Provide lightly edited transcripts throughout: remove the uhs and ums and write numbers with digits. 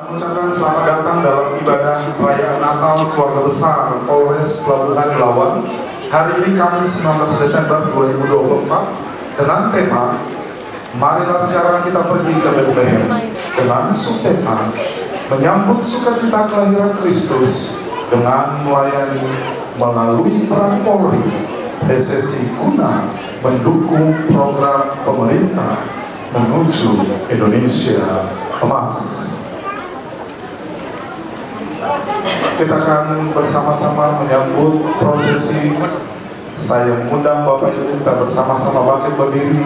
Mengucapkan selamat datang dalam ibadah perayaan Natal Keluarga Besar Polres Pelabuhan Belawan. Hari ini Kamis 19 Desember 2024 dengan tema Marilah sekarang kita pergi ke Bethlehem dengan subtema menyambut sukacita kelahiran Kristus dengan melayani melalui peran Polri. PSSI guna mendukung program pemerintah menuju Indonesia Emas. Kita akan bersama-sama menyambut prosesi. Saya mengundang Bapak Ibu kita bersama-sama bangkit berdiri.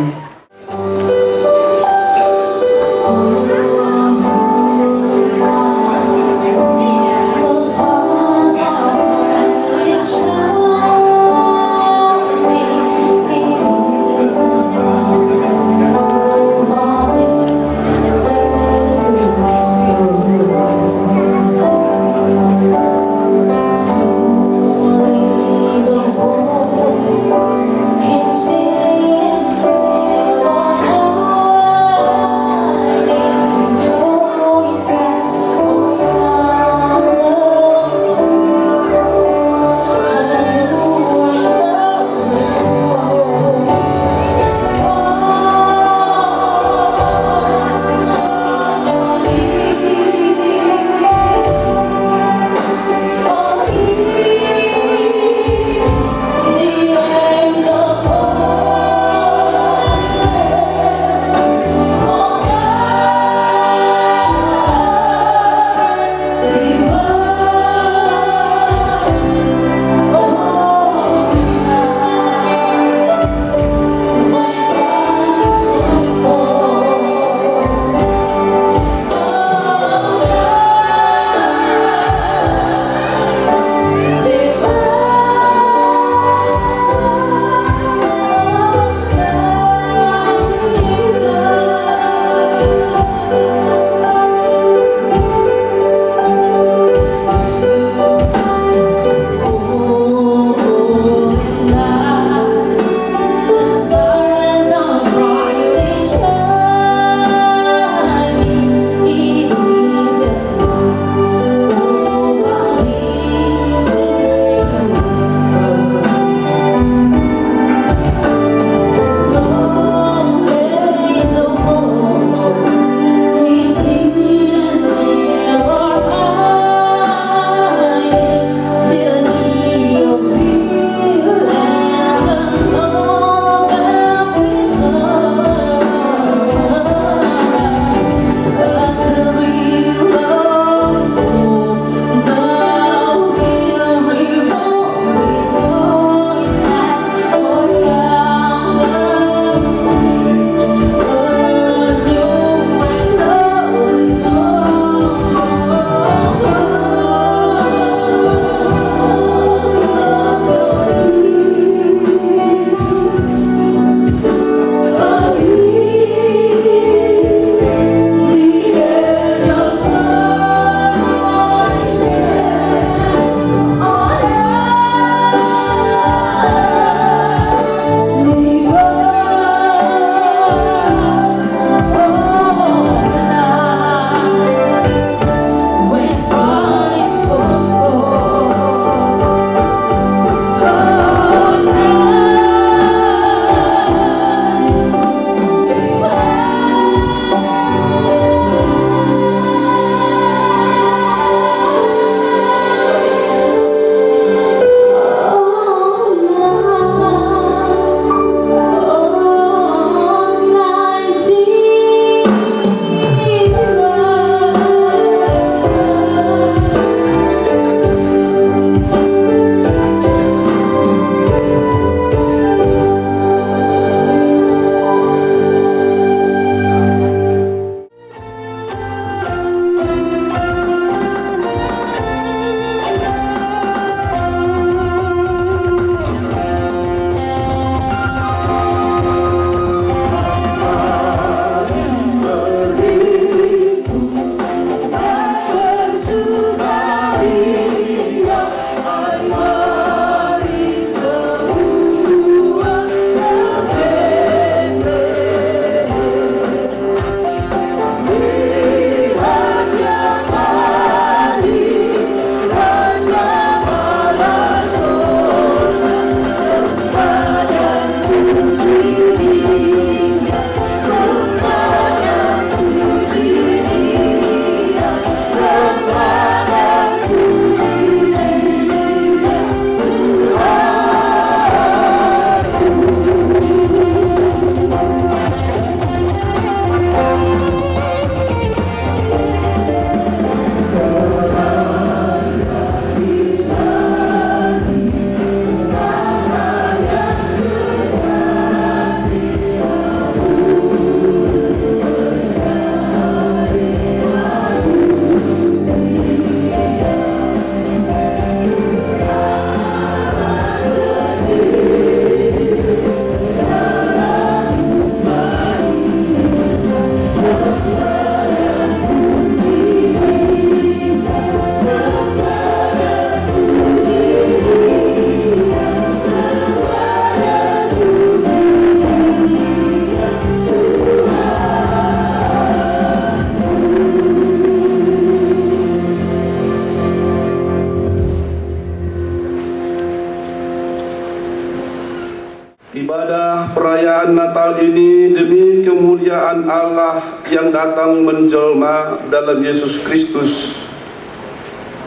hal ini demi kemuliaan Allah yang datang menjelma dalam Yesus Kristus,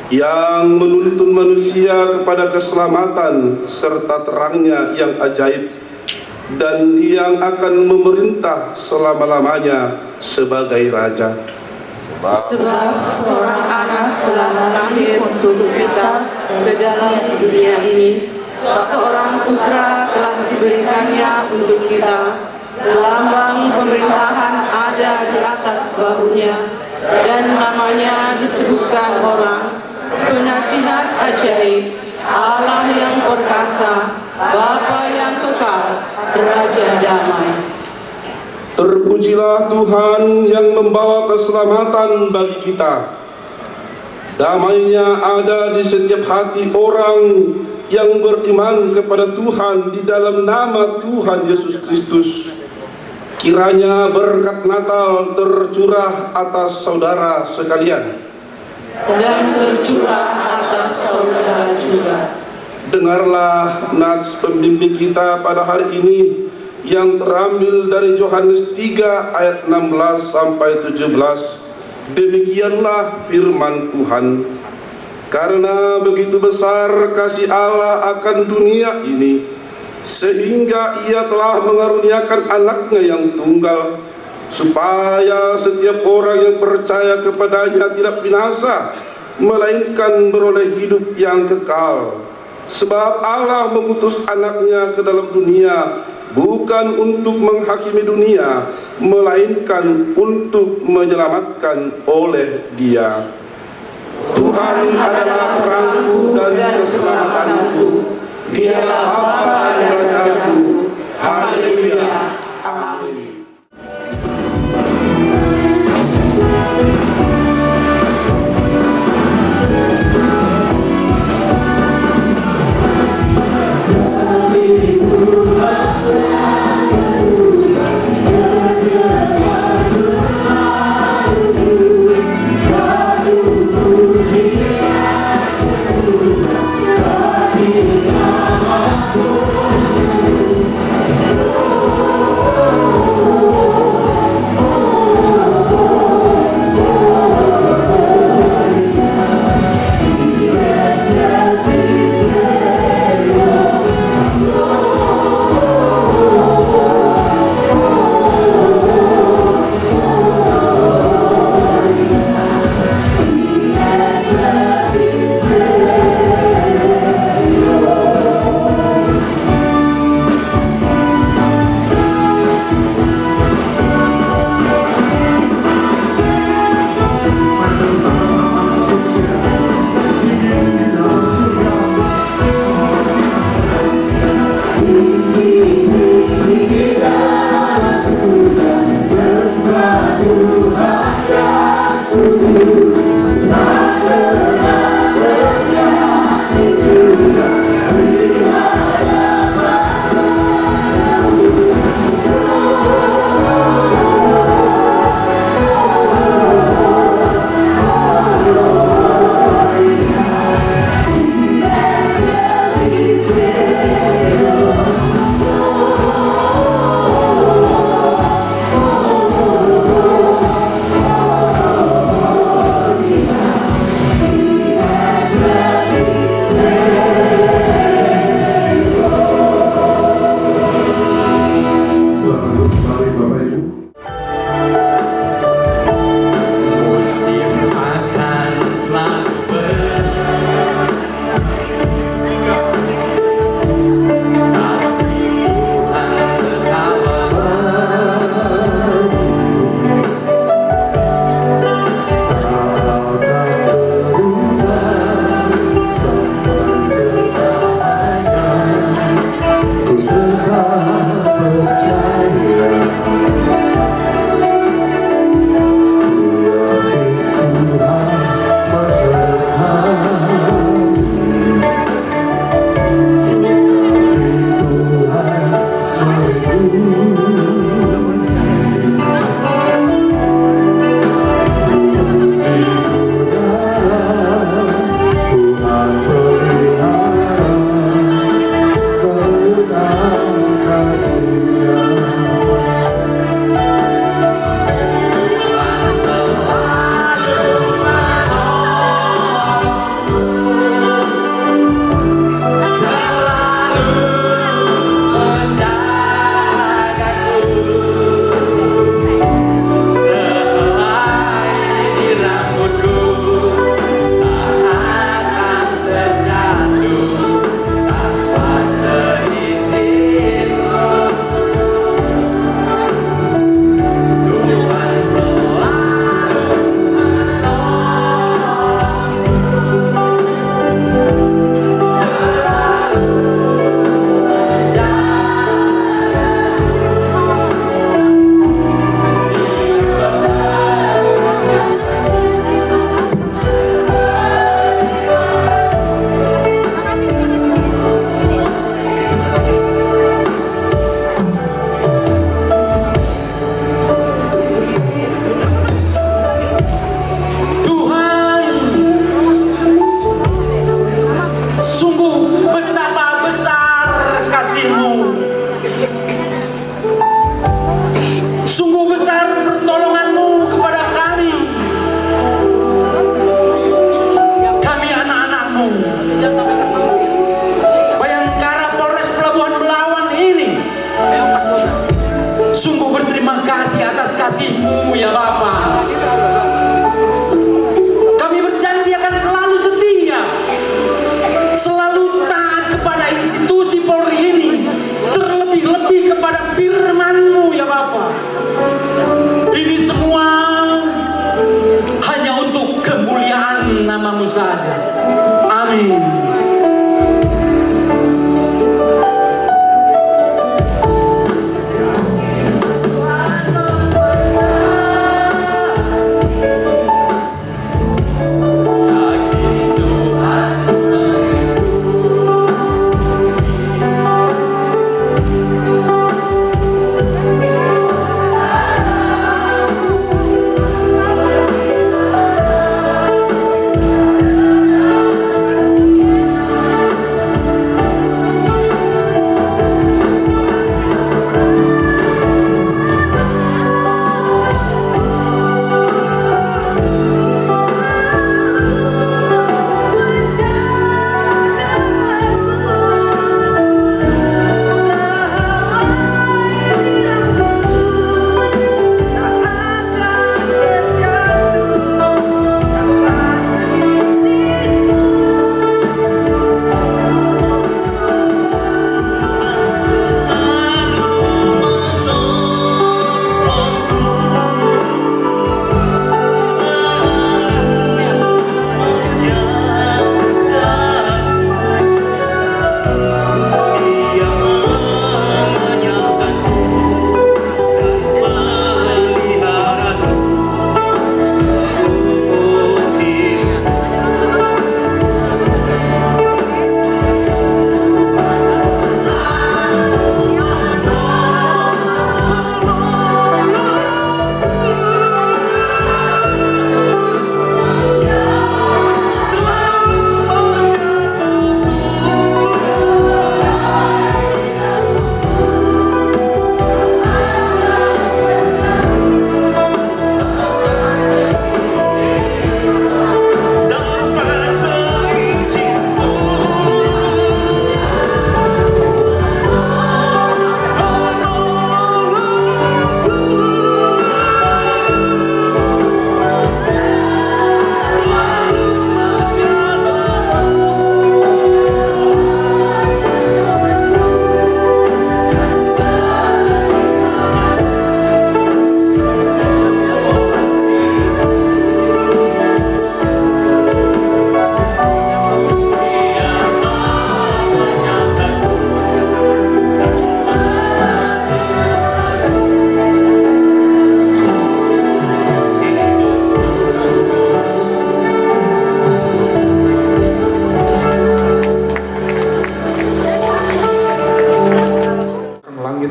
yang menuntun manusia kepada keselamatan serta terangnya yang ajaib, dan yang akan memerintah selama-lamanya sebagai Raja. Sebab seorang anak telah lahir untuk kita ke dalam dunia ini, seorang putra telah diberikannya untuk kita, lambang pemerintahan ada di atas bahunya, dan namanya disebutkan orang, Penasihat Ajaib, Allah yang perkasa, Bapa yang kekal, Raja damai. Terpujilah Tuhan yang membawa keselamatan bagi kita. Damainya ada di setiap hati orang yang beriman kepada Tuhan di dalam nama Tuhan Yesus Kristus. Kiranya berkat Natal tercurah atas saudara sekalian, dan tercurah atas saudara juga. Dengarlah nats pembimbing kita pada hari ini yang terambil dari Yohanes 3 ayat 16 sampai 17. Demikianlah firman Tuhan. Karena begitu besar kasih Allah akan dunia ini, sehingga Ia telah mengaruniakan anaknya yang tunggal, supaya setiap orang yang percaya kepadanya tidak binasa, melainkan beroleh hidup yang kekal. Sebab Allah mengutus anaknya ke dalam dunia bukan untuk menghakimi dunia, melainkan untuk menyelamatkan oleh Dia. Tuhan adalah terangku dan keselamatanku, Dialah Bapa dan Rajaku. Haleluya. Amin.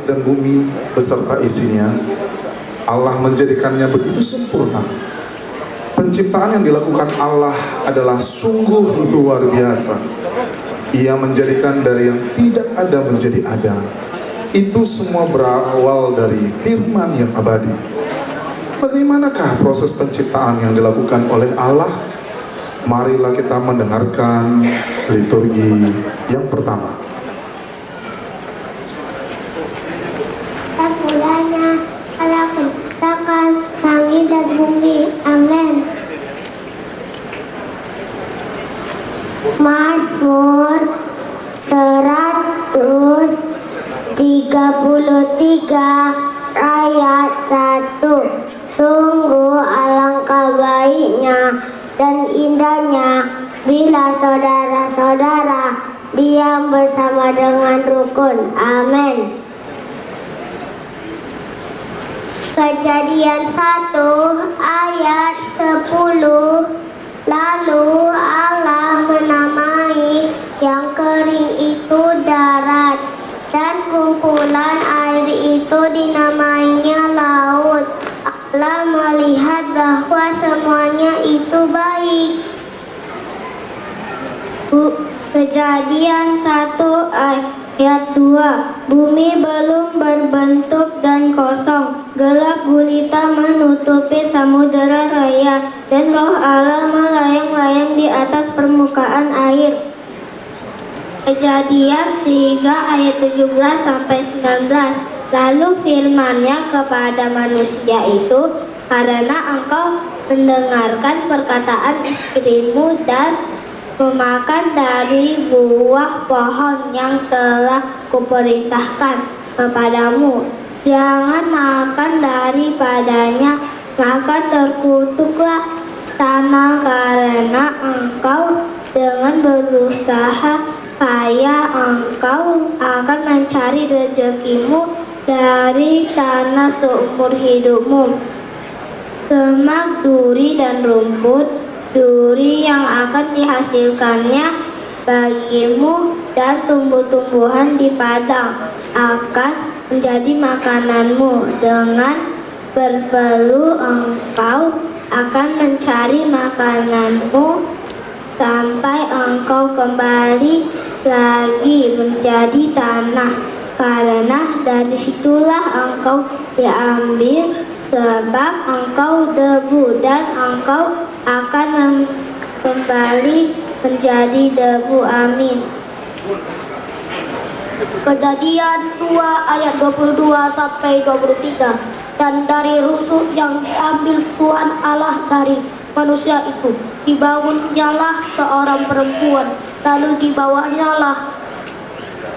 dan bumi beserta isinya, Allah menjadikannya begitu sempurna. Penciptaan yang dilakukan Allah adalah sungguh luar biasa. Ia menjadikan dari yang tidak ada menjadi ada. Itu semua berawal dari firman yang abadi. Bagaimanakah proses penciptaan yang dilakukan oleh Allah? Marilah kita mendengarkan liturgi yang pertama. Mulanya Allah menciptakan langit dan bumi. Amin. Mazmur 133 ayat 1. Sungguh alangkah baiknya dan indahnya bila saudara-saudara diam bersama dengan rukun. Amin. Kejadian 1 ayat 10. Lalu Allah menamai yang kering itu darat, dan kumpulan air itu dinamainya laut. Allah melihat bahwa semuanya itu baik. Kejadian 1 ayat 2. Bumi belum berbentuk dan kosong, gelap gulita menutupi samudera raya, dan roh Allah melayang-layang di atas permukaan air. Kejadian 3 ayat 17-19. Lalu firman-Nya kepada manusia itu, karena engkau mendengarkan perkataan istrimu dan memakan dari buah pohon yang telah kuperintahkan kepadamu, jangan makan daripadanya, maka terkutuklah tanah karena engkau dengan berusaha payah engkau akan mencari rezekimu dari tanah seumur hidupmu. Semak, duri, dan rumput duri yang akan dihasilkannya bagimu dan tumbuh-tumbuhan di padang akan menjadi makananmu. Dengan berpeluh engkau akan mencari makananmu sampai engkau kembali lagi menjadi tanah, karena dari situlah engkau diambil, sebab engkau debu dan engkau akan kembali menjadi debu. Amin. Kejadian 2 ayat 22-23. Dan dari rusuk yang diambil Tuhan Allah dari manusia itu, dibangunnyalah seorang perempuan, lalu dibawanyalah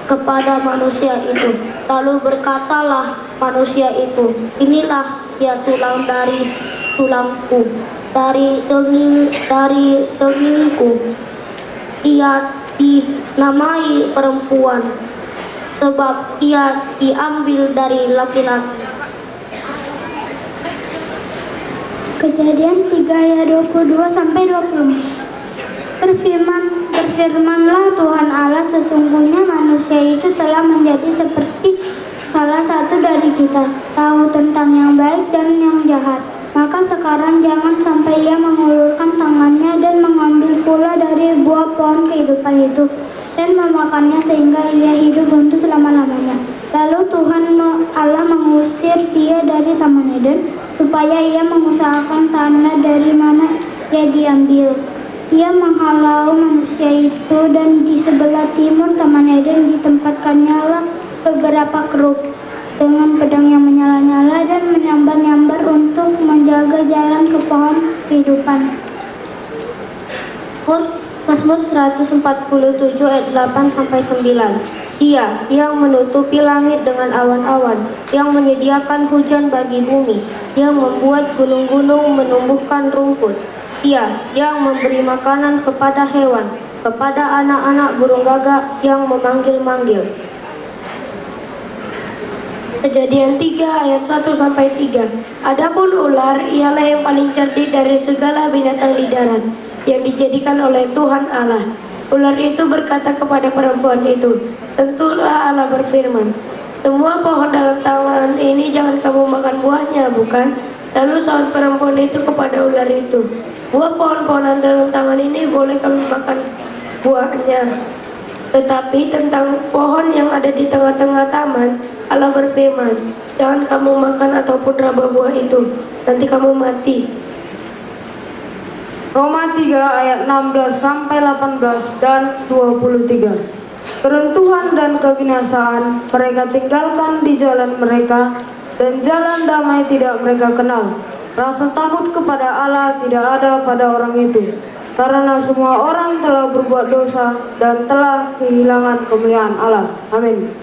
kepada manusia itu. Lalu berkatalah manusia itu, inilah dia tulang dari tulangku, dari dagingku. Ia dinamai perempuan, sebab ia diambil dari laki-laki. Kejadian 3 ayat 22-20. Berfirmanlah Tuhan Allah, sesungguhnya manusia itu telah menjadi seperti salah satu dari kita, tahu tentang yang baik dan yang jahat. Maka sekarang jangan sampai ia mengulurkan tangannya dan mengambil pula dari buah pohon kehidupan itu dan memakannya sehingga ia hidup untuk selama-lamanya. Lalu Tuhan Allah mengusir dia dari Taman Eden supaya ia mengusahakan tanah dari mana ia diambil. Ia menghalau manusia itu, dan di sebelah timur Taman Eden ditempatkannya beberapa kerub dengan pedang yang menyala-nyala dan menyambar-nyambar untuk menjaga jalan ke pohon kehidupan. Mazmur 147 ayat 8-9. Dia yang menutupi langit dengan awan-awan, yang menyediakan hujan bagi bumi, yang membuat gunung-gunung menumbuhkan rumput. Dia yang memberi makanan kepada hewan, kepada anak-anak burung gagak yang memanggil-manggil. Kejadian 3 ayat 1-3. Adapun ular ialah yang paling cerdik dari segala binatang di darat yang dijadikan oleh Tuhan Allah. Ular itu berkata kepada perempuan itu, tentulah Allah berfirman, semua pohon dalam taman ini jangan kamu makan buahnya, bukan? Lalu sahut perempuan itu kepada ular itu, buah pohon-pohonan dalam taman ini boleh kami makan buahnya. Tetapi tentang pohon yang ada di tengah-tengah taman, Allah berfirman, jangan kamu makan ataupun raba buah itu, nanti kamu mati. Roma 3 ayat 16 sampai 18 dan 23. Keruntuhan dan kebinasaan mereka tinggalkan di jalan mereka, dan jalan damai tidak mereka kenal. Rasa takut kepada Allah tidak ada pada orang itu, karena semua orang telah berbuat dosa dan telah kehilangan kemuliaan Allah. Amin.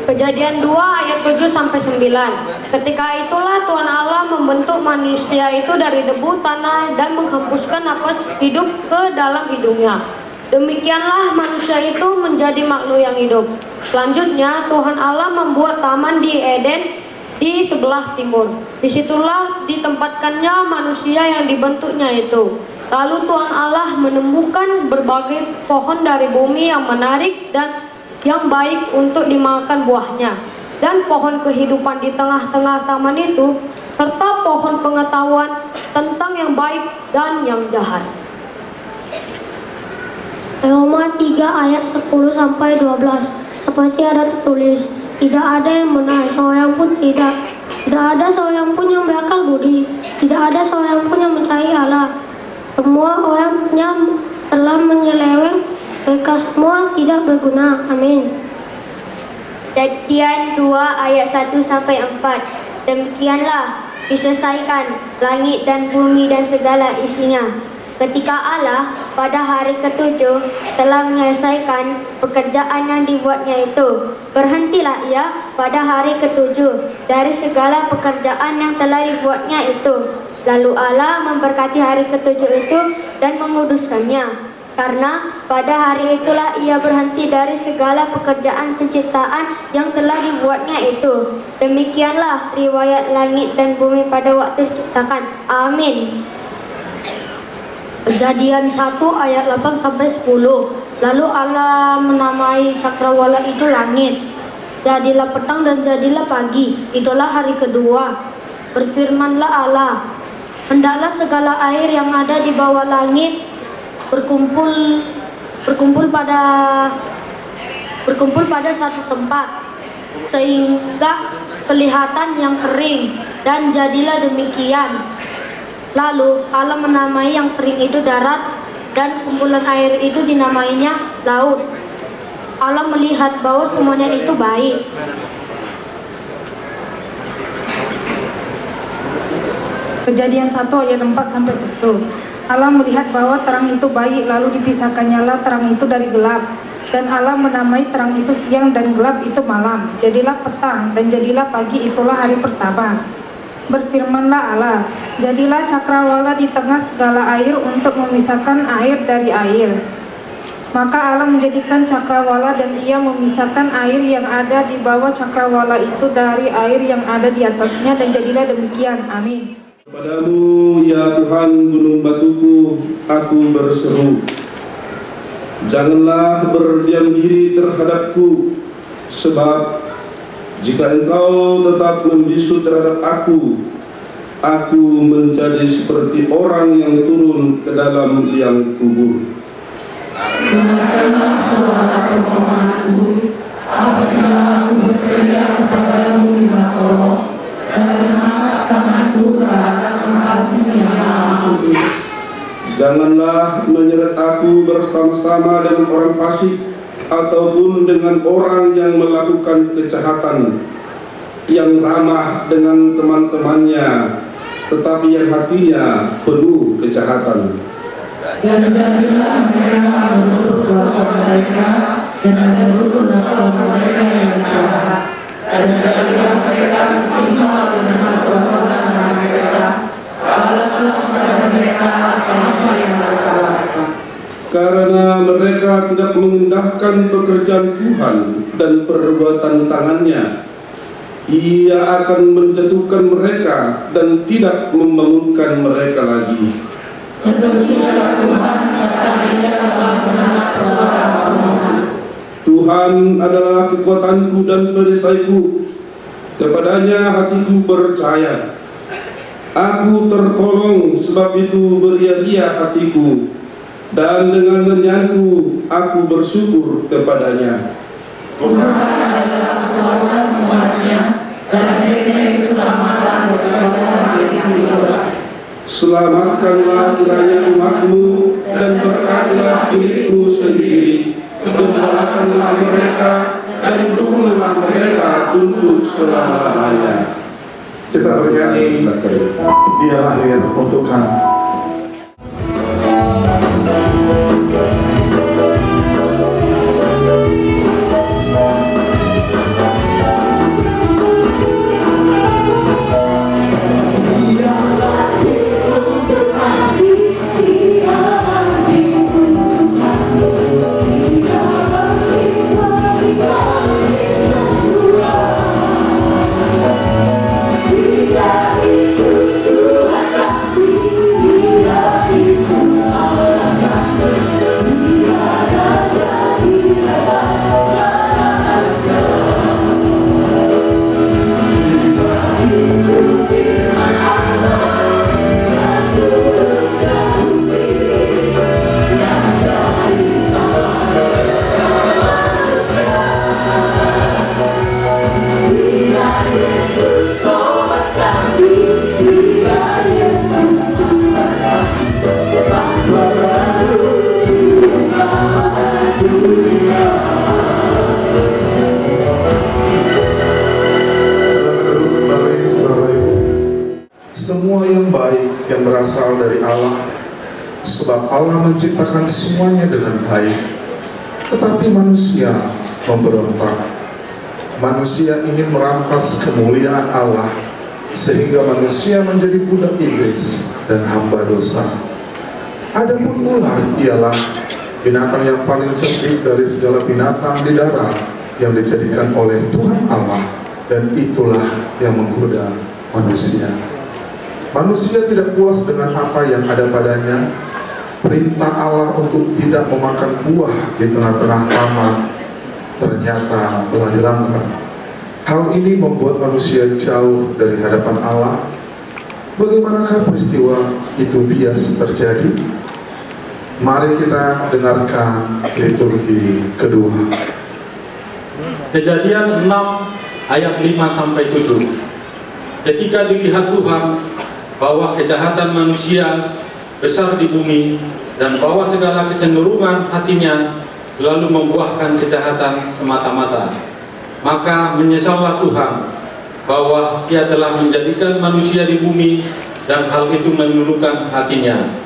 Kejadian 2 ayat 7 sampai 9. Ketika itulah Tuhan Allah membentuk manusia itu dari debu tanah dan menghembuskan napas hidup ke dalam hidungnya. Demikianlah manusia itu menjadi makhluk yang hidup. Selanjutnya Tuhan Allah membuat taman di Eden di sebelah timur. Disitulah ditempatkannya manusia yang dibentuknya itu. Lalu Tuhan Allah menemukan berbagai pohon dari bumi yang menarik dan yang baik untuk dimakan buahnya, dan pohon kehidupan di tengah-tengah taman itu, serta pohon pengetahuan tentang yang baik dan yang jahat. Roma 3 ayat 10 sampai 12. Seperti ada tertulis, tidak ada yang benar, seorang pun tidak. Tidak ada seorang pun yang berakal budi. Tidak ada seorang pun yang mencari Allah. Semua orang yang telah menyeleweng, mereka semua tidak berguna. Amin. Kejadian 2 ayat 1 sampai 4. Demikianlah diselesaikan langit dan bumi dan segala isinya. Ketika Allah pada hari ketujuh telah menyelesaikan pekerjaan yang dibuatnya itu, berhentilah ia pada hari ketujuh dari segala pekerjaan yang telah dibuatnya itu. Lalu Allah memberkati hari ketujuh itu dan menguduskannya, karena pada hari itulah ia berhenti dari segala pekerjaan penciptaan yang telah dibuatnya itu. Demikianlah riwayat langit dan bumi pada waktu diciptakan. Amin. Kejadian 1 ayat 8 sampai 10. Lalu Allah menamai cakrawala itu langit. Jadilah petang dan jadilah pagi. Itulah hari kedua. Berfirmanlah Allah, hendaklah segala air yang ada di bawah langit berkumpul pada satu tempat, sehingga kelihatan yang kering, dan jadilah demikian. Lalu Allah menamai yang kering itu darat, dan kumpulan air itu dinamainya laut. Allah melihat bahwa semuanya itu baik. Kejadian 1 ayat 4 sampai 7. Allah melihat bahwa terang itu baik, lalu dipisahkannyalah terang itu dari gelap. Dan Allah menamai terang itu siang dan gelap itu malam. Jadilah petang dan jadilah pagi, itulah hari pertama. Berfirmanlah Allah, jadilah cakrawala di tengah segala air untuk memisahkan air dari air. Maka Allah menjadikan cakrawala dan ia memisahkan air yang ada di bawah cakrawala itu dari air yang ada di atasnya, dan jadilah demikian. Amin. Kepadamu ya Tuhan gunung batuku, aku berseru. Janganlah berdiam diri terhadapku, sebab jika engkau tetap membisu terhadap aku menjadi seperti orang yang turun ke dalam liang kubur. Dengarkanlah suara permohonanku, apabila aku berteriak kepadamu minta tolong, dan mengangkat tanganku ke arah tempat-Mu yang Maha Kudus. Janganlah menyeret aku bersama-sama dengan orang fasik, ataupun dengan orang yang melakukan kejahatan, yang ramah dengan teman-temannya, tetapi yang hatinya penuh kejahatan. Dan jadilah mereka menurut perbuatan mereka, dan menurut perbuatan mereka yang jahat. Dan jadilah mereka sesimpel dengan perbuatan mereka. Balaslah kepada mereka apa yang mereka lakukan. Karena mereka tidak mengindahkan pekerjaan Tuhan dan perbuatan tangannya, Ia akan menjatuhkan mereka dan tidak membangunkan mereka lagi. Demikianlah Tuhan, kata Dia dalam benar suara permohonan. Tuhan Tuhan adalah kekuatanku dan perisaiku, kepadanya hatiku percaya. Aku tertolong, sebab itu beria-ria hatiku, dan dengan nyanyianku aku bersyukur kepadanya. Tuhan adalah kekuatan umatnya, dan miliknya keselamatan kepada orang yang didoa. Selamatkanlah kiranya umatmu, dan berkatilah milikmu sendiri. Gembalakanlah mereka, dan dukunganlah mereka untuk selama-lamanya. Kita bernyanyi, Dia lahir untuk kami. Semua yang baik yang berasal dari Allah, sebab Allah menciptakan semuanya dengan baik. Tetapi manusia memberontak. Manusia ingin merampas kemuliaan Allah, sehingga manusia menjadi budak iblis dan hamba dosa. Adapun ular ialah binatang yang paling cerdik dari segala binatang di darat yang dijadikan oleh Tuhan Allah, dan itulah yang menggoda manusia. Manusia tidak puas dengan apa yang ada padanya. Perintah Allah untuk tidak memakan buah di tengah-tengah taman ternyata telah dilanggar. Hal ini membuat manusia jauh dari hadapan Allah. Bagaimanakah peristiwa itu bias terjadi? Mari kita dengarkan liturgi kedua. Kejadian 6 ayat 5-7. Ketika dilihat Tuhan bahwa kejahatan manusia besar di bumi, dan bahwa segala kecenderungan hatinya selalu membuahkan kejahatan semata-mata, maka menyesallah Tuhan bahwa Dia telah menjadikan manusia di bumi, dan hal itu meluluhkan hatinya.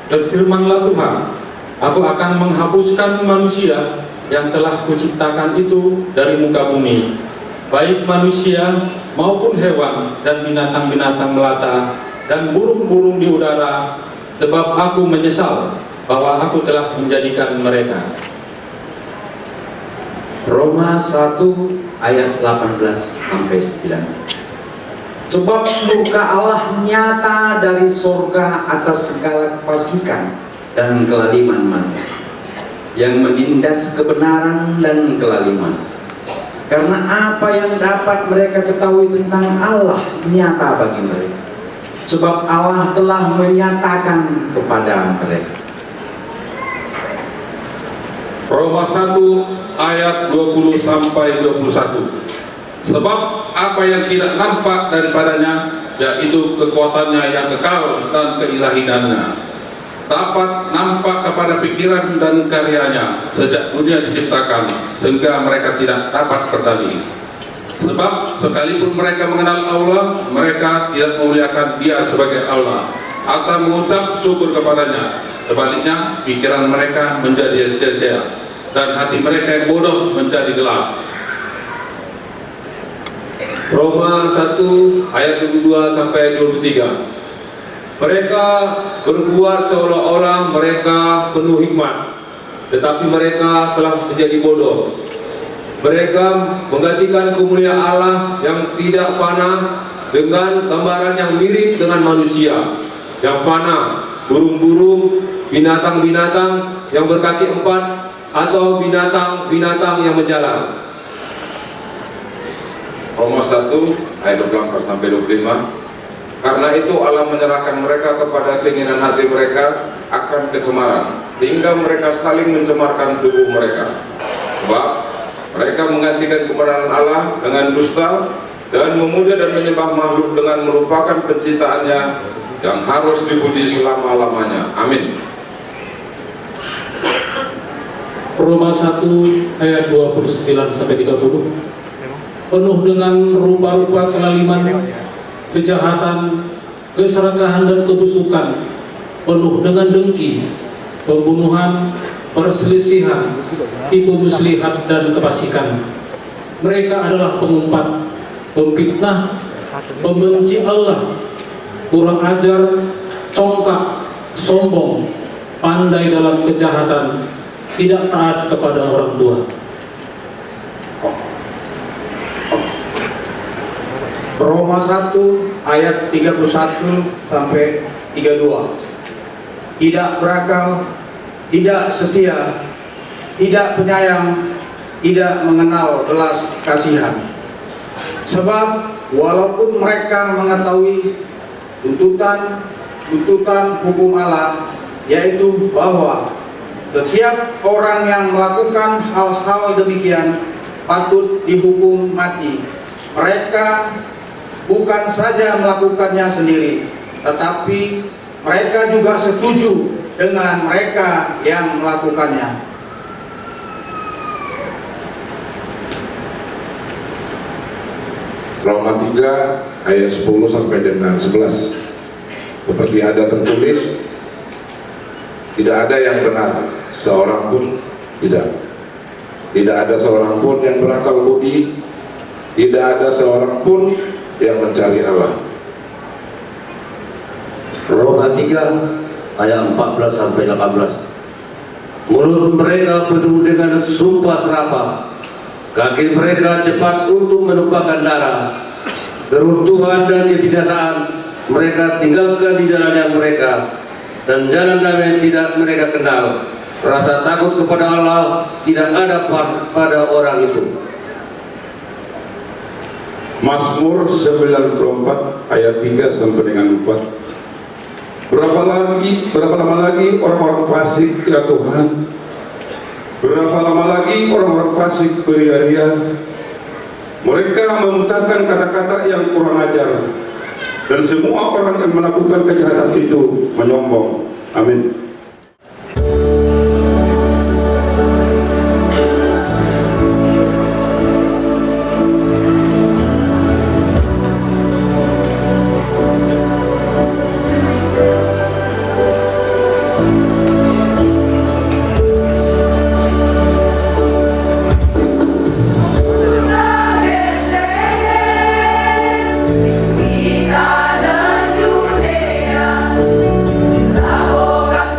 Berfirmanlah Tuhan, Aku akan menghapuskan manusia yang telah Kuciptakan itu dari muka bumi, baik manusia maupun hewan dan binatang-binatang melata dan burung-burung di udara, sebab Aku menyesal bahwa Aku telah menjadikan mereka. Roma 1 ayat 18-9. Sebab murka Allah nyata dari sorga atas segala kefasikan dan kelaliman manusia, yang menindas kebenaran dan kelaliman. Karena apa yang dapat mereka ketahui tentang Allah nyata bagi mereka, sebab Allah telah menyatakan kepada mereka. Roma 1 ayat 20-21. Sebab apa yang tidak nampak daripadanya, yaitu kekuatannya yang kekal dan keilahiannya, dapat nampak kepada pikiran dan karyanya sejak dunia diciptakan, sehingga mereka tidak dapat berdalih. Sebab sekalipun mereka mengenal Allah, mereka tidak memuliakan Dia sebagai Allah atau mengucap syukur kepadanya. Sebaliknya, pikiran mereka menjadi sia-sia, dan hati mereka yang bodoh menjadi gelap. Roma 1 ayat 22-23. Mereka berbuat seolah-olah mereka penuh hikmat, tetapi mereka telah menjadi bodoh. Mereka menggantikan kemuliaan Allah yang tidak fana dengan gambaran yang mirip dengan manusia yang fana, burung-burung, binatang-binatang yang berkaki 4, atau binatang-binatang yang menjalar. Roma 1 ayat 24 sampai 25. Karena itu Allah menyerahkan mereka kepada keinginan hati mereka akan kecemaran, hingga mereka saling mencemarkan tubuh mereka. Sebab mereka menggantikan kebenaran Allah dengan dusta dan memuja dan menyembah makhluk dengan melupakan penciptaannya yang harus dipuji selama-lamanya. Amin. Roma 1 ayat 29 sampai 30. Penuh dengan rupa-rupa kelaliman, kejahatan, keserakahan dan kebusukan, penuh dengan dengki, pembunuhan, perselisihan, tipu muslihat dan kefasikan. Mereka adalah pengumpat, pemfitnah, pembenci Allah, kurang ajar, congkak, sombong, pandai dalam kejahatan, tidak taat kepada orang tua. Roma 1 ayat 31 sampai 32. Tidak berakal, tidak setia, tidak penyayang, tidak mengenal belas kasihan. Sebab walaupun mereka mengetahui tuntutan hukum Allah, yaitu bahwa setiap orang yang melakukan hal-hal demikian patut dihukum mati, mereka bukan saja melakukannya sendiri, tetapi mereka juga setuju dengan mereka yang melakukannya. Roma 3 ayat 10 sampai dengan 11. Seperti ada tertulis, tidak ada yang benar, seorang pun tidak. Tidak ada seorang pun yang berakal budi, tidak ada seorang pun yang mencari Allah. Roma 3 ayat 14 sampai 18. Mulut mereka penuh dengan sumpah serapah, kaki mereka cepat untuk menumpahkan darah. Keruntuhan dan kebinasaan mereka tinggalkan di jalan yang mereka, dan jalan damai tidak mereka kenal. Rasa takut kepada Allah tidak ada pada orang itu. Mazmur 94 ayat 3 sampai dengan 4. Berapa lama lagi orang-orang fasik ya Tuhan? Berapa lama lagi orang-orang fasik beria-ria? Mereka memutahkan kata-kata yang kurang ajar, dan semua orang yang melakukan kejahatan itu menyombong. Amin. Kita dan Judea, Labokan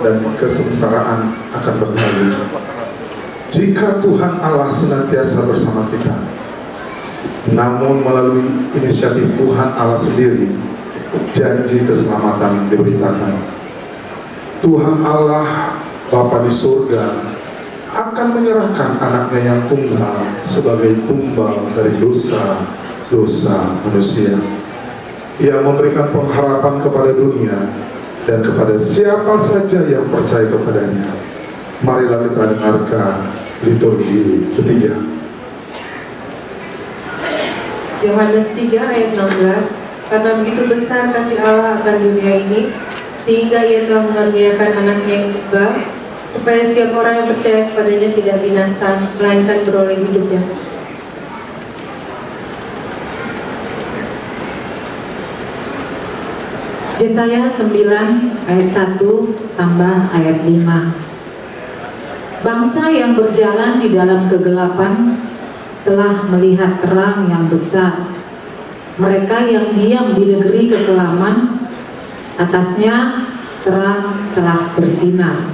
dan kesengsaraan akan berlalu. Jika Tuhan Allah senantiasa bersama kita, namun melalui inisiatif Tuhan Allah sendiri, janji keselamatan diberitakan. Tuhan Allah Bapa di surga akan menyerahkan anaknya yang tunggal sebagai tumbal dari dosa-dosa manusia. Ia memberikan pengharapan kepada dunia dan kepada siapa saja yang percaya kepadanya. Marilah kita dengarkan liturgi ketiga. Yohanes 3 ayat 16. Karena begitu besar kasih Allah akan dunia ini, sehingga Ia telah mengaruniakan anaknya yang tunggal, supaya setiap orang yang percaya kepadanya tidak binasa, melainkan beroleh hidup yang kekal. Yesaya 9 ayat 1 tambah ayat 5. Bangsa yang berjalan di dalam kegelapan telah melihat terang yang besar. Mereka yang diam di negeri kekelaman, atasnya terang telah bersinar.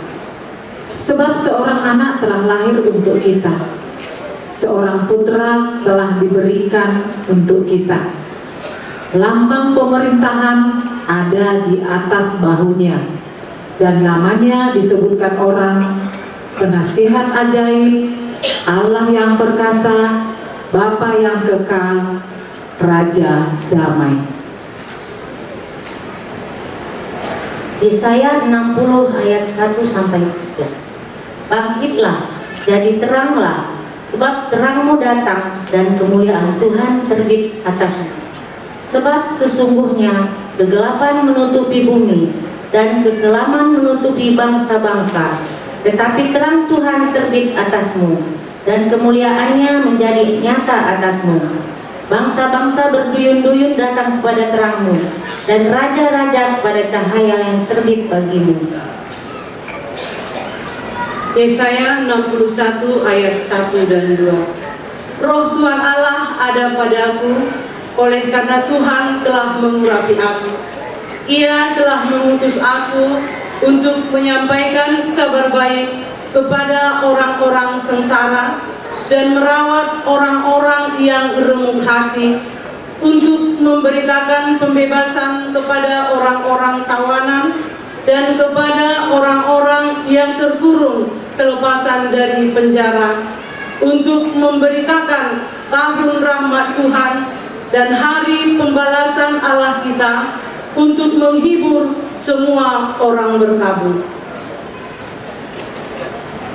Sebab seorang anak telah lahir untuk kita, seorang putra telah diberikan untuk kita. Lambang pemerintahan ada di atas bahunya, dan namanya disebutkan orang Penasihat Ajaib, Allah yang perkasa, Bapa yang kekal, Raja Damai. Yesaya 60 ayat 1 sampai 3. Bangkitlah, jadi teranglah, sebab terangmu datang dan kemuliaan Tuhan terbit atasmu. Sebab sesungguhnya kegelapan menutupi bumi dan kekelaman menutupi bangsa-bangsa, tetapi terang Tuhan terbit atasmu dan kemuliaannya menjadi nyata atasmu. Bangsa-bangsa berduyun-duyun datang kepada terangmu, dan raja-raja kepada cahaya yang terbit bagimu. Yesaya 61 ayat 1 dan 2. Roh Tuhan Allah ada padaku, oleh karena Tuhan telah mengurapi aku. Ia telah mengutus aku untuk menyampaikan kabar baik kepada orang-orang sengsara dan merawat orang-orang yang remuk hati, untuk memberitakan pembebasan kepada orang-orang tawanan dan kepada orang-orang yang terkurung kelepasan dari penjara, untuk memberitakan tahun rahmat Tuhan dan hari pembalasan Allah kita, untuk menghibur semua orang berkabut.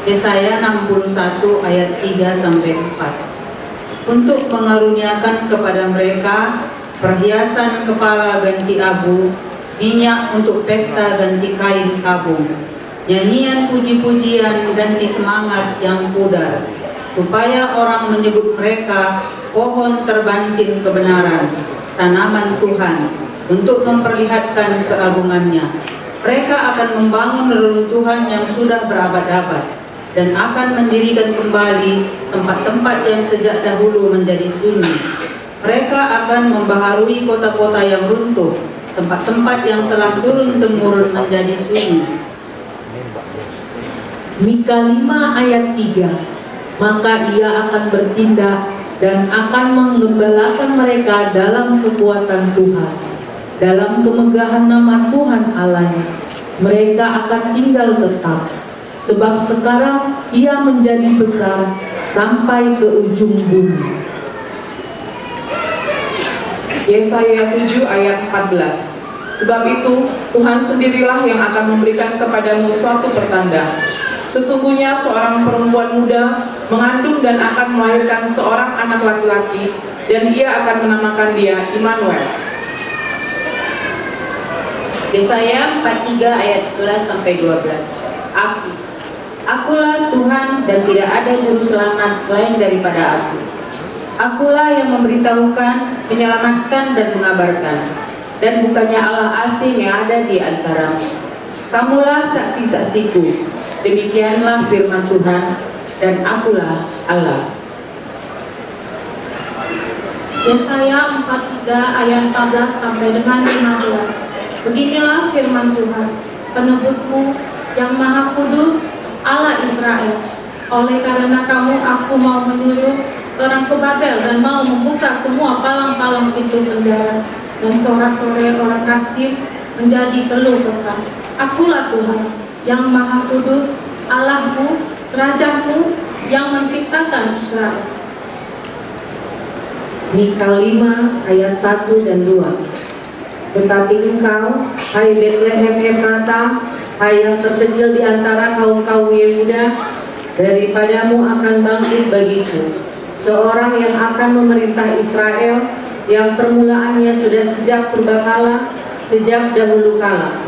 Yesaya 61 ayat 3 sampai 4. Untuk mengaruniakan kepada mereka perhiasan kepala ganti abu, minyak untuk pesta ganti kain kabung, nyanyian puji-pujian ganti semangat yang pudar, supaya orang menyebut mereka pohon terbanting kebenaran, tanaman Tuhan, untuk memperlihatkan keagungannya. Mereka akan membangun reruntuhan yang sudah berabad-abad, dan akan mendirikan kembali tempat-tempat yang sejak dahulu menjadi sunyi. Mereka akan membaharui kota-kota yang runtuh, tempat-tempat yang telah turun-temurun menjadi sunyi. Mika 5 ayat 3. Maka ia akan bertindak dan akan menggembalakan mereka dalam kekuatan Tuhan, dalam kemegahan nama Tuhan Allahnya. Mereka akan tinggal tetap, sebab sekarang ia menjadi besar sampai ke ujung bumi. Yesaya 7 ayat 14. Sebab itu Tuhan sendirilah yang akan memberikan kepadamu suatu pertanda. Sesungguhnya seorang perempuan muda mengandung dan akan melahirkan seorang anak laki-laki, dan ia akan menamakan dia Immanuel. Yesaya 43 ayat 11 sampai 12. Akulah Tuhan dan tidak ada juru selamat selain daripada aku. Akulah yang memberitahukan, menyelamatkan dan mengabarkan, dan bukannya Allah asing yang ada di antaramu. Kamulah saksi-saksiku, demikianlah firman Tuhan, dan akulah Allah. Yesaya 43 ayat 14 sampai dengan 15. Beginilah firman Tuhan, penebusmu, yang Maha Kudus, Allah Israel. Oleh karena kamu, aku mau menyuruh orang ke Babel dan mau membuka semua palang-palang pintu penjara dan sorak-sorai orang Kasdim menjadi keluh kesah. Akulah Tuhan yang Maha Kudus, Allahmu, Rajamu yang menciptakan Israel. Mika 5 ayat 1 dan 2. Tetapi engkau, hai Betlehem Efrata, hai yang terkecil di antara kaum-kaum Yehuda, daripadamu akan bangkit bagiku seorang yang akan memerintah Israel, yang permulaannya sudah sejak purbakala, sejak dahulu kala.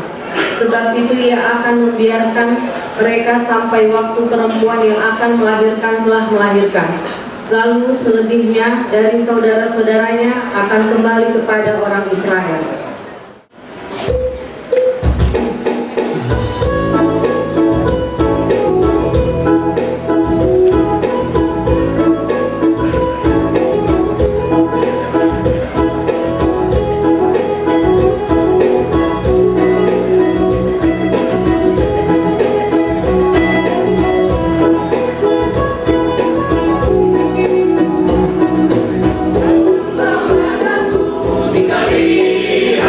Sebab itu ia akan membiarkan mereka sampai waktu perempuan yang akan melahirkan telah melahirkan. Lalu selebihnya dari saudara-saudaranya akan kembali kepada orang Israel. Di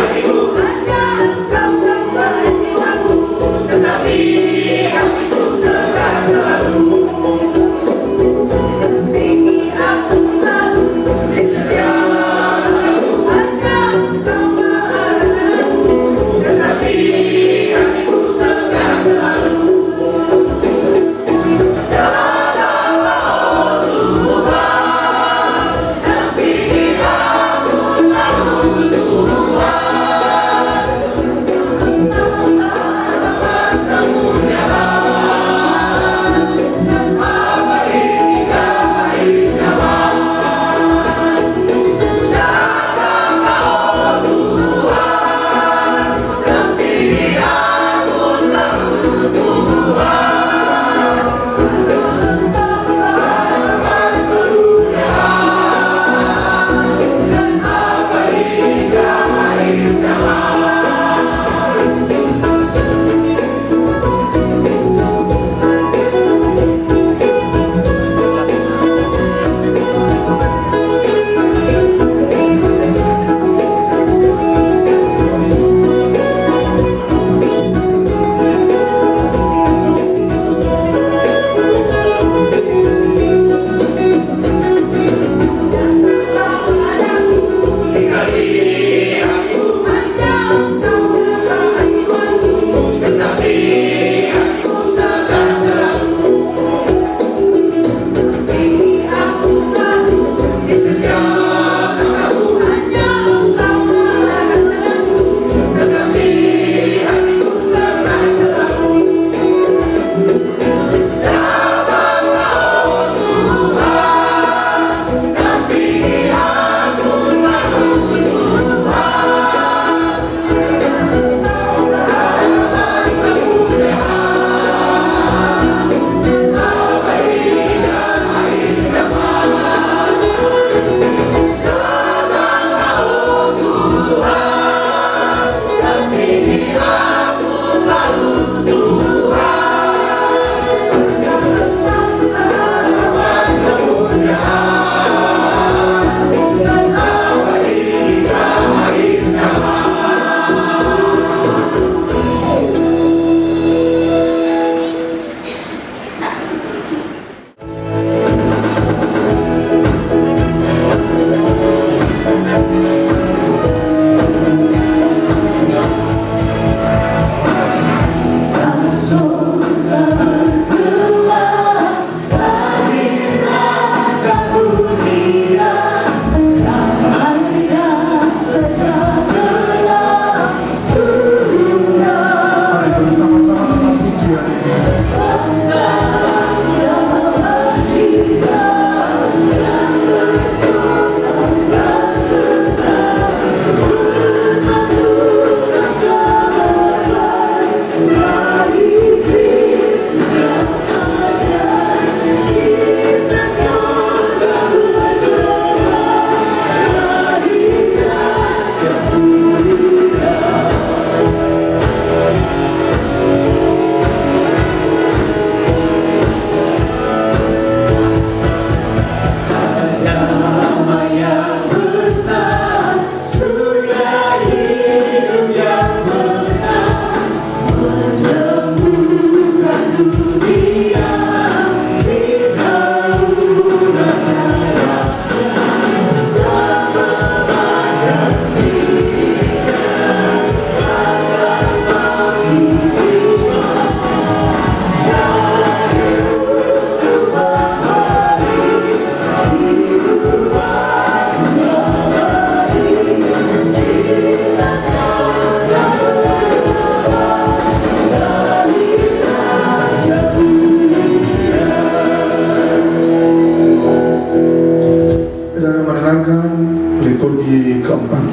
keempat.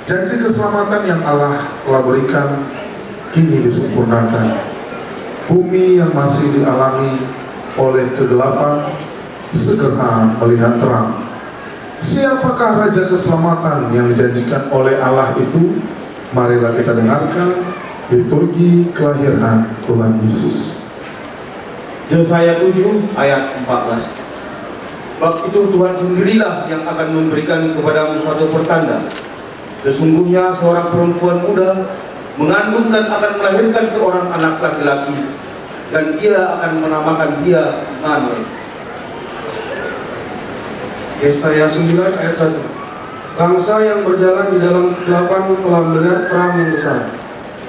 Janji keselamatan yang Allah telah berikan kini disempurnakan. Bumi yang masih dialami oleh kegelapan segera melihat terang. Siapakah Raja Keselamatan yang dijanjikan oleh Allah itu? Marilah kita dengarkan liturgi kelahiran Tuhan Yesus. Yesaya 7 ayat 14. Sebab itu Tuhan sendirilah yang akan memberikan kepadamu suatu pertanda. Sesungguhnya seorang perempuan muda mengandung dan akan melahirkan seorang anak laki-laki, dan ia akan menamakan dia Immanuel. Yesaya 9 ayat 1. Bangsa yang berjalan di dalam kegelapan telah melihat terang yang besar.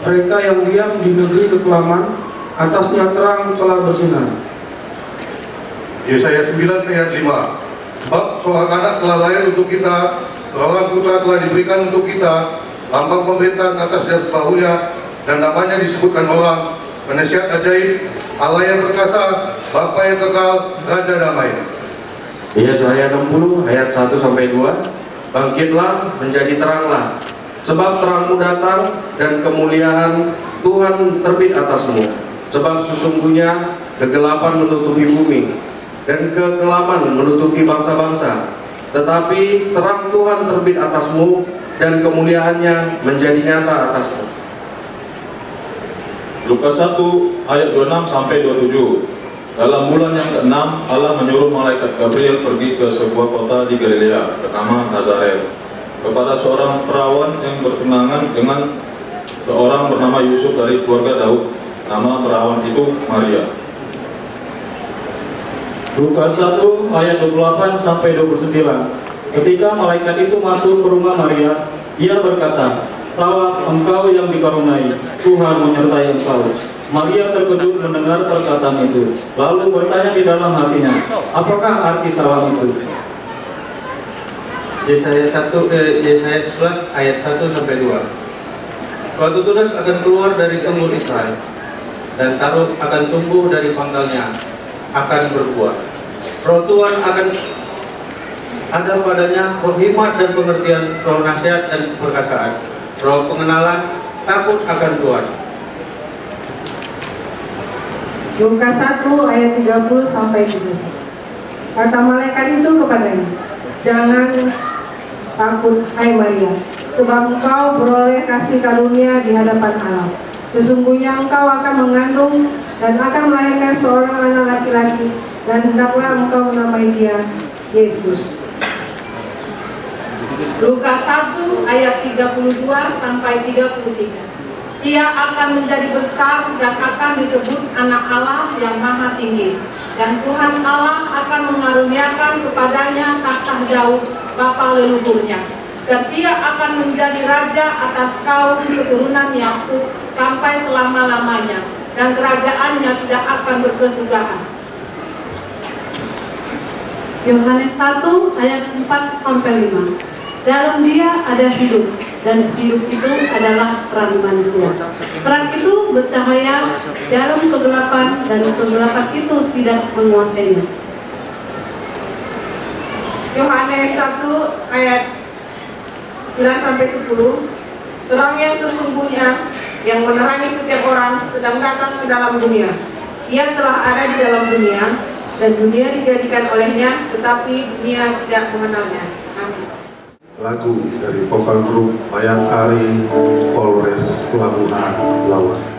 Mereka yang diam di negeri kekelaman, atasnya terang telah bersinar. Yesaya 9 ayat 5. Sebab seorang anak telah lahir untuk kita, seorang putra telah diberikan untuk kita, lambang pemerintahan atas atas bahunya, dan namanya disebutkan orang, penasihat ajaib, Allah yang perkasa, Bapa yang kekal, Raja damai. Yesaya 60 ayat 1-2. Bangkitlah, menjadi teranglah, sebab terangmu datang dan kemuliaan Tuhan terbit atasmu. Sebab sesungguhnya kegelapan menutupi bumi dan kegelapan menutupi bangsa-bangsa, tetapi terang Tuhan terbit atasmu dan kemuliaannya menjadi nyata atasmu. Lukas 1 ayat 26-27. Dalam bulan yang ke-6, Allah menyuruh malaikat Gabriel pergi ke sebuah kota di Galilea bernama Nazaret, kepada seorang perawan yang bertunangan dengan seorang bernama Yusuf dari keluarga Daud. Nama perawan itu Maria. Lukas 1 ayat 28-29. Ketika malaikat itu masuk ke rumah Maria, ia berkata, "Selamat engkau yang dikaruniai, Tuhan menyertai engkau." Maria terkejut mendengar perkataan itu, lalu bertanya di dalam hatinya, apakah arti salam itu? Yesaya 11 ayat 1-2. Suatu tunas akan keluar dari telur Israel, dan taruh akan tumbuh dari pangkalnya, akan berbuah. Roh Tuhan akan ada padanya, roh hikmat dan pengertian, roh nasihat dan perkasaan, roh pengenalan, takut akan Tuhan. Lukas 1 ayat 30-31. Kata malaikat itu kepadanya, "Jangan takut, hai Maria, sebab engkau beroleh kasih karunia di hadapan Allah. Sesungguhnya engkau akan mengandung dan akan melahirkan seorang anak laki-laki, dan hendaklah engkau menamai dia Yesus." Lukas 1 ayat 32-33. Ia akan menjadi besar dan akan disebut anak Allah yang maha tinggi, dan Tuhan Allah akan mengaruniakan kepadanya tahta Daud bapa leluhurnya, dan ia akan menjadi raja atas kaum keturunan Yakub sampai selama-lamanya, dan kerajaannya tidak akan berkesudahan. Yohanes 1 ayat 4-5. Dalam dia ada hidup, dan hidup itu adalah terang manusia. Terang itu bercahaya dalam kegelapan, dan kegelapan itu tidak menguasainya. Yohanes 1 ayat 9-10. Terang yang sesungguhnya yang menerangi setiap orang sedang datang ke dalam dunia. Ia telah ada di dalam dunia, dan dunia dijadikan olehnya, tetapi dunia tidak mengenalnya. Amin. Lagu dari vokal grup Bayang Ari Polres Pelabuhan Lawan.